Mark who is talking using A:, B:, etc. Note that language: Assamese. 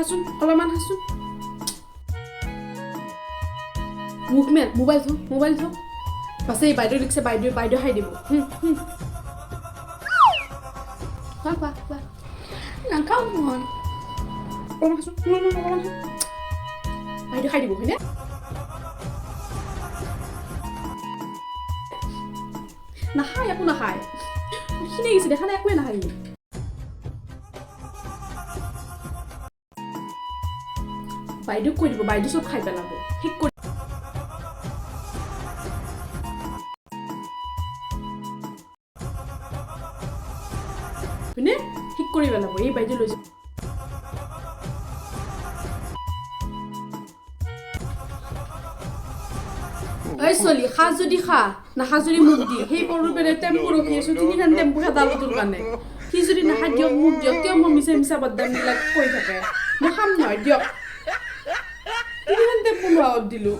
A: হাচোন অলপমান হাচোন মুখ মেল মোবাইল থ পাছে এই বাইদেউ লিখছে বাইদেউ খাই দিব খোৱা
B: নাখাওঁ মই
A: অলপমান হাচোন অলপমান বাইদেউ খাই দিব হয়নে নাখায় একো নাখায় খিনে গৈছে দেখা নাই একোৱে নাখায় বাইদেউক কৈ দিব বাইদেউ চব খাই পেলাব ঠিক কৰি হয়নে ঠিক কৰি পেলাব এই বাইদেউ লৈ যাব ঐ চলি খা যদি খা নাখা যদি মোক দি সেই পৰু পেৰে টেম্পু ৰখি আছো তিনিখন টেম্পু খেদাব তোৰ কাৰণে সি যদি নাখা দিয়ক মোক দিয়ক কিয় মই মিছা বদনামবিলাক কৈ থাকে মই খাম নহয় দিয়ক তিনিখন টেম্পু লোৱা দিলোঁ